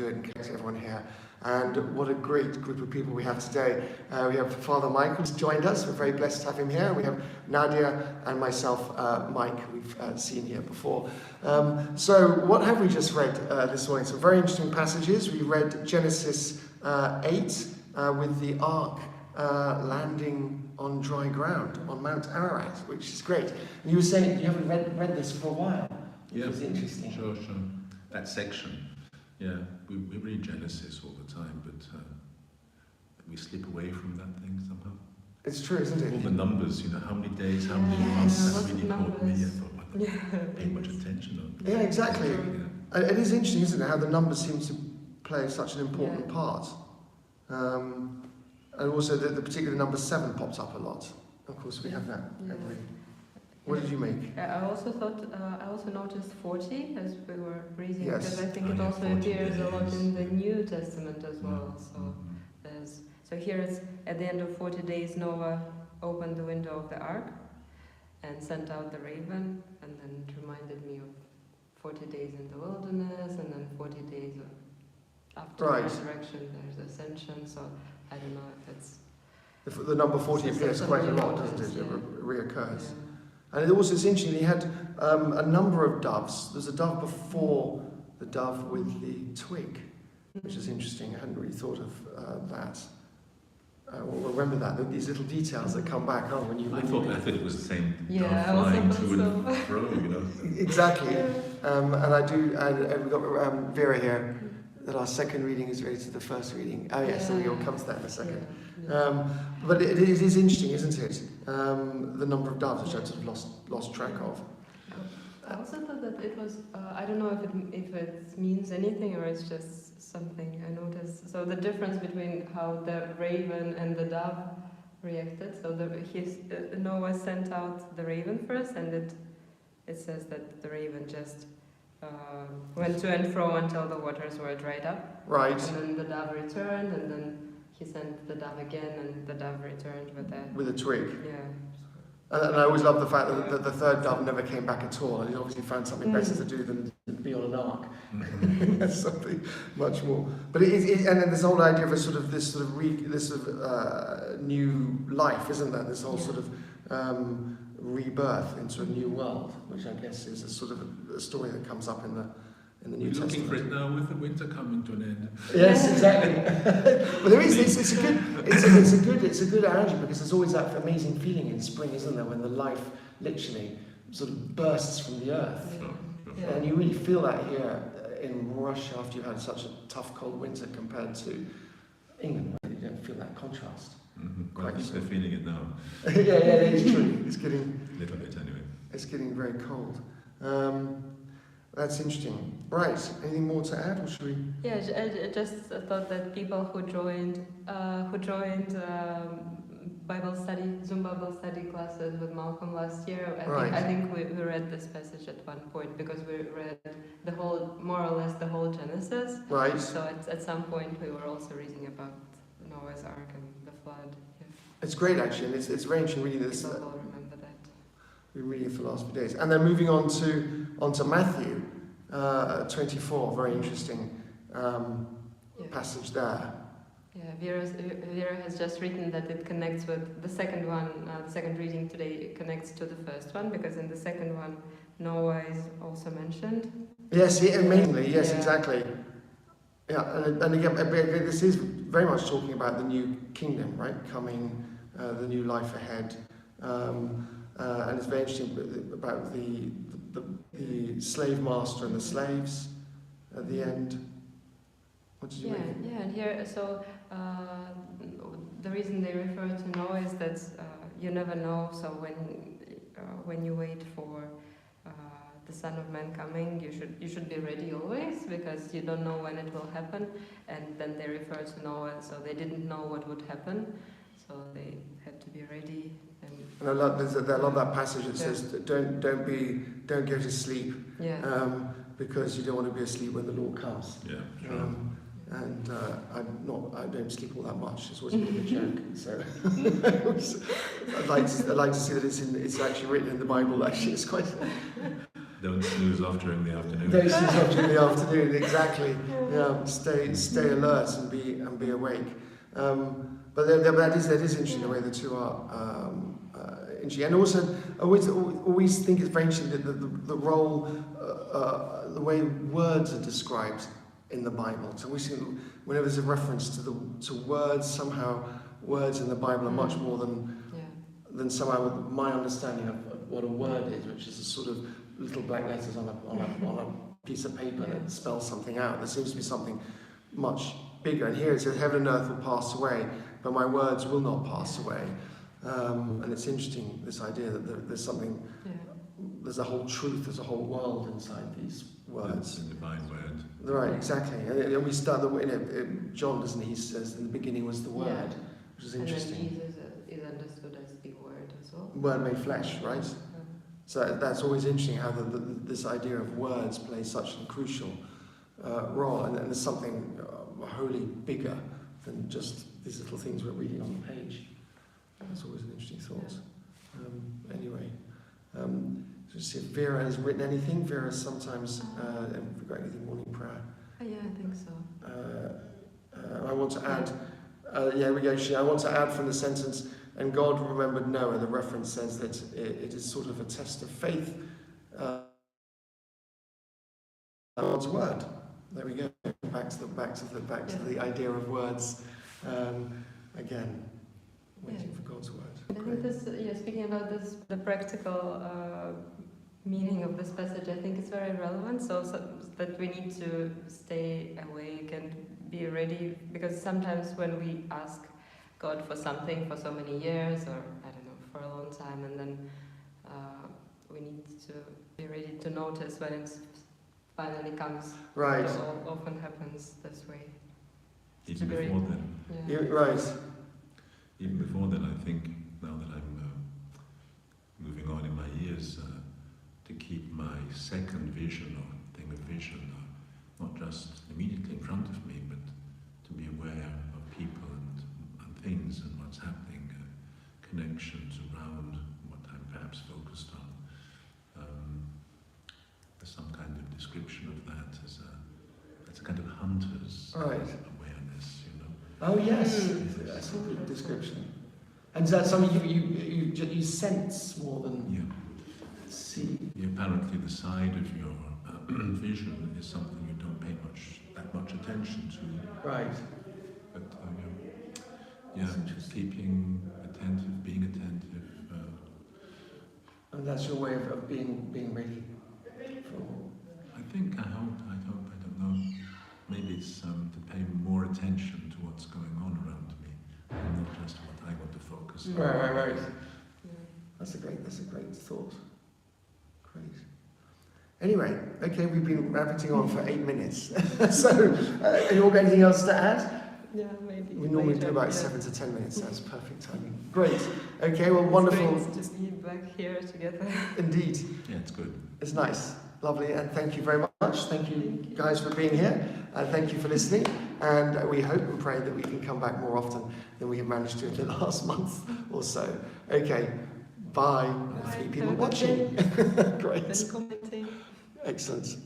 do it and connect everyone here. And what a great group of people we have today. We have Father Mike who's joined us. We're very blessed to have him here. We have Nadia and myself, Mike, we've seen here before. So what have we just read this morning? Some very interesting passages. We read Genesis 8 with the ark landing on dry ground on Mount Ararat, which is great. And you were saying you haven't read this for a while. Yeah, it's interesting. Sure. That section. Yeah, we read Genesis all the time, but we slip away from that thing somehow. It's true, isn't it? All the numbers, how many days, how many months, that really caught me. I thought, I didn't pay much attention on. Yeah, exactly. Yeah. It is interesting, isn't it, how the numbers seem to play such an important part. And also the particular number 7 pops up a lot. Of course, we have that every. What did you make? I also noticed 40 as we were reading, yes. because I think it also appears a lot in the New Testament as well. So here it's at the end of 40 days Noah opened the window of the ark and sent out the raven, and then it reminded me of 40 days in the wilderness, and then 40 days after the resurrection there's ascension. So I don't know if it's... The number 40 appears quite a lot, doesn't it? It reoccurs. Yeah. And also it's interesting, he had a number of doves. There's a dove before the dove with the twig, which is interesting. I hadn't really thought of that. We'll remember that, these little details that come back on when you... I thought it was the same dove flying to and fro, Exactly. And we've got Vera here, that our second reading is related to the first reading. Oh yes, so we'll come to that in a second. But it is interesting, isn't it? The number of doves, which I've sort of lost track of. I also thought that it was, I don't know if it means anything or it's just something I noticed. So the difference between how the raven and the dove reacted. So Noah sent out the raven first, and it says that the raven just went to and fro until the waters were dried up. Right. And then the dove returned, and then he sent the dove again, and the dove returned with a twig. Yeah. And I always love the fact that the third dove never came back at all, and he obviously found something better to do than be on an ark. That's something much more. But and then this whole idea of this new life, isn't there? This whole sort of rebirth into a new world, which I guess is a sort of a story that comes up in the New Testament. Looking for it now with the winter coming to an end. Yes, exactly. But there is it's a good analogy, because there's always that amazing feeling in spring, isn't there, when the life literally sort of bursts from the earth. Yeah. And you really feel that here in Russia after you've had such a tough cold winter compared to England, where you don't feel that contrast. Well, I think they're feeling it now. yeah, it's true. It's getting a little bit anyway. It's getting very cold. That's interesting. Right. Anything more to add, or should we? Yeah, I just thought that people who joined Zoom Bible study classes with Malcolm last year, I think we read this passage at one point, because we read more or less the whole Genesis. Right. So at some point we were also reading about Noah's Ark and the flood. Yeah. It's great, actually, and it's very interesting reading this. People will remember that. We're reading it for the last few days, and then moving on to Matthew 24. Very interesting passage there. Yeah, Vera has just written that it connects with the second one. The second reading today connects to the first one, because in the second one, Noah is also mentioned. Yes, amazingly. Yes, exactly. Yeah, and again, this is very much talking about the new kingdom, right? Coming, the new life ahead, and it's very interesting about the slave master and the slaves at the end. What did you make? Yeah, and here, so the reason they refer to Noah is that you never know. So when you wait for the Son of Man coming, you should be ready always, because you don't know when it will happen. And then they refer to Noah, so they didn't know what would happen, so they had to be ready. And I love that passage that says, don't go to sleep, because you don't want to be asleep when the Lord comes. Yeah, sure. And I don't sleep all that much. It's always a bit of a joke. So I'd like to see that it's actually written in the Bible. Actually, it's quite. Don't snooze off during the afternoon. Don't snooze off during the afternoon. Exactly. Yeah, stay alert and be awake. But that is interesting the way the two are interesting, and also always think it's very interesting that the role, the way words are described in the Bible. So we see whenever there's a reference to words, somehow words in the Bible are much more than somehow my understanding of what a word is, which is a sort of little black letters on a piece of paper that spells something out. There seems to be something much bigger. And here it says, heaven and earth will pass away, but my words will not pass away. And it's interesting, this idea that there's something, there's a whole truth, there's a whole world inside these words. The divine word. Right, exactly. And we start, John, doesn't he, says, in the beginning was the word, which is interesting. And then Jesus is understood as the word as well. Word made flesh, right? So that's always interesting how this idea of words plays such a crucial role, and there's something wholly bigger than just these little things we're reading on the page. That's always an interesting thought. Anyway, so see if Vera has written anything. Vera sometimes, have we got anything morning prayer? Yeah, I think so. I want to add, we go, I want to add from the sentence, and God remembered Noah. The reference says that it is sort of a test of faith. God's word. There we go. Back to the idea of words. Again, waiting for God's word. I think this, speaking about this, the practical meaning of this passage, I think it's very relevant. So that we need to stay awake and be ready, because sometimes when we ask God for something for so many years, or I don't know, for a long time, and then we need to be ready to notice when it finally comes. Right. It often happens this way. Even before then. Yeah, right. Even before then, I think, now that I'm moving on in my years, to keep my second vision or thing of vision, not just immediately in front of me, but to be aware of people and things and what's happening, connections around what I'm perhaps focused on. There's some kind of description of that as a kind of hunter's awareness, you know. Oh yes, that's a good description. And is that something you sense more than see? Yeah, apparently the side of your vision is something you don't pay that much attention to. Right. But keeping attentive, being attentive. And that's your way of being ready for. I hope, I don't know. Maybe it's to pay more attention to what's going on around me, and not just what I want to focus on. Right. That's a great thought. Great. Anyway, okay, we've been rabbiting on for 8 minutes. So, anyone got anything else to add? Yeah, maybe. We normally do about 7 to 10 minutes. That's perfect timing. Great. Okay, well, wonderful. It's to be back here together. Indeed. Yeah, it's good. It's nice. Lovely. And thank you very much. Thank you guys for being here. And thank you for listening. And we hope and pray that we can come back more often than we have managed to in the last month or so. Okay. Bye. 3 people watching. Great. And commenting. Excellent.